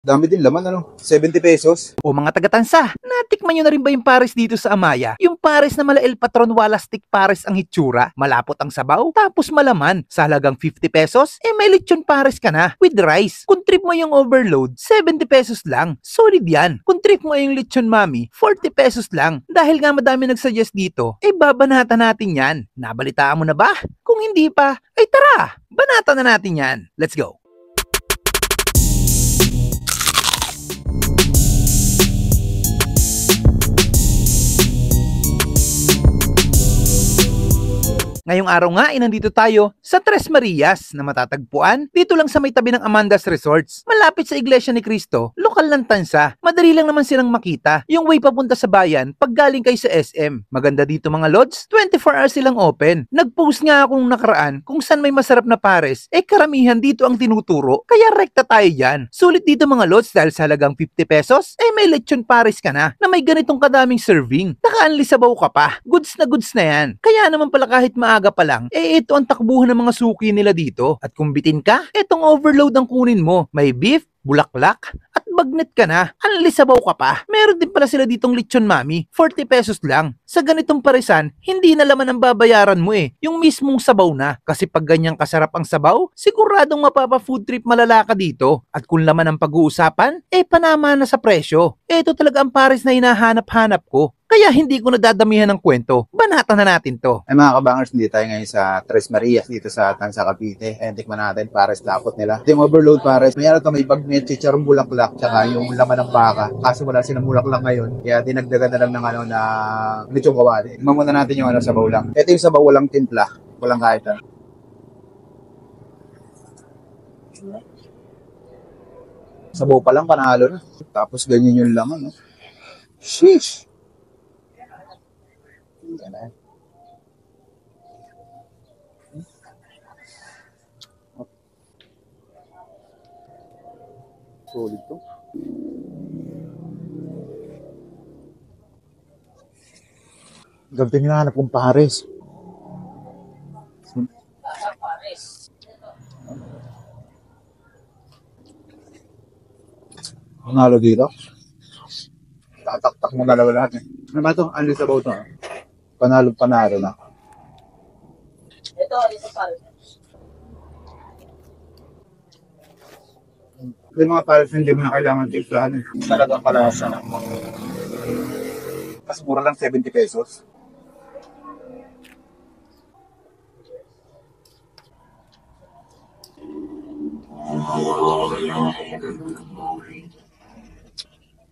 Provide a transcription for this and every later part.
Dami din laman, ano? 70 pesos. O mga taga-tansa, natikman nyo na rin ba yung pares dito sa Amaya? Yung pares na mala El Patron wala stick pares ang hitsura, malapot ang sabaw, tapos malaman. Sa halagang 50 pesos, may lechon pares ka na with rice. Kung trip mo yung overload, 70 pesos lang. Solid yan. Kung trip mo yung lechon mami, 40 pesos lang. Dahil nga madami nagsuggest dito, babanatan natin yan. Nabalitaan mo na ba? Kung hindi pa, ay tara, banatan na natin yan. Let's go. Ngayong araw nga nandito tayo sa Tres Marias na matatagpuan dito lang sa may tabi ng Amanda's Resorts. Malapit sa Iglesia ni Cristo, lokal ng Tansa. Madali lang naman silang makita yung way papunta sa bayan pag galing kayo sa SM. Maganda dito mga lods, 24 hours silang open. Nag-post nga akong nakaraan kung saan may masarap na pares, karamihan dito ang tinuturo, kaya rekta tayo dyan. Sulit dito mga lods dahil sa halagang 50 pesos, may lechon pares ka na ganitong kadaming serving. Naka-unli sabaw ka pa. Goods na yan. Kaya naman pala kahit maaga pa lang, ito ang takbuhan ng mga suki nila dito. At kung bitin ka, itong overload ang kunin mo. May beef, bulaklak, at bagnet ka na. Unli sabaw ka pa. Meron din pala sila ditong lechon mami, 40 pesos lang. Sa ganitong parisan, hindi na laman ang babayaran mo yung mismong sabaw na. Kasi pag ganyang kasarap ang sabaw, siguradong mapapa-food trip malala ka dito. At kung laman ang pag-uusapan, panama na sa presyo. Ito talaga ang pares na hinahanap-hanap ko. Kaya hindi ko nadadamihan ng kwento. Banatan na natin to. Ay mga kabangers, hindi tayo ngayon sa Tres Marias dito sa Tansa, Cavite. Tikman natin pares lapot nila. Ito yung overload pares. May may bagnet, chicharong bulaklak, tsaka yung laman ng baka. Kaso wala silang bulaklak ngayon. Kaya dinagdagan na lang ng lechong kawali. Tingnan muna natin yung sabaw lang. Ito yung sabaw, walang timpla. Walang kahit ano. Sabaw pa lang, panalo na. Tapos ganyan yung laman, no? Sheesh! Yan na. Solid to. Ganito yung hinahanap kong pares. Panalo dito. Tataktak mo talaga lahat. Ano ba ito? Ano sa bawto? Panalo na. Ito pa. Yung mga pares hindi mo na kailangan tiplahan. Talagang kalasa na. Mas mura lang 70 pesos.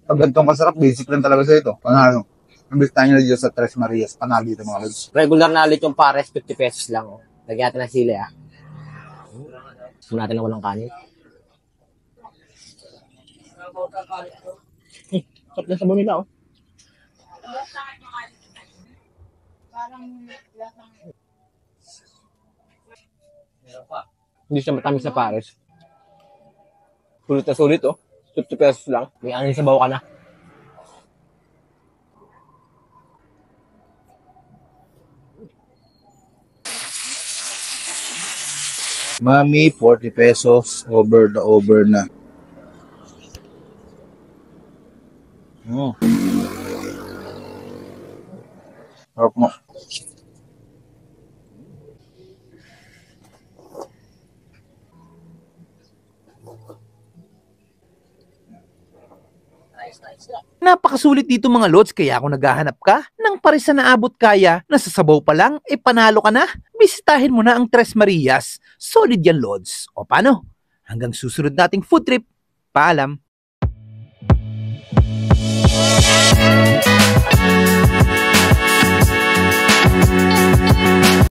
Pag ganitong masarap, basic lang talaga sa ito. Panalo. Nambis tayo na dito sa Tres Marias. Panalo dito mga lods. Regular na ulit yung pares, 50 pesos lang. Lagyan natin ng sili Sunan natin ng walang kanin. Sarap na sabaw nila Hindi siya matamis sa pares. Sulit na sulit 50 pesos lang. May anin sabaw ka na. Mami, 40 pesos. Over na. Sarap mo. Napakasulit dito mga lods, kaya kung naghahanap ka ng pares na naabot kaya, nasasabaw pa lang, panalo ka na. Bisitahin mo na ang Tres Marias. Solid yan lods. O paano? Hanggang susunod nating food trip. Paalam.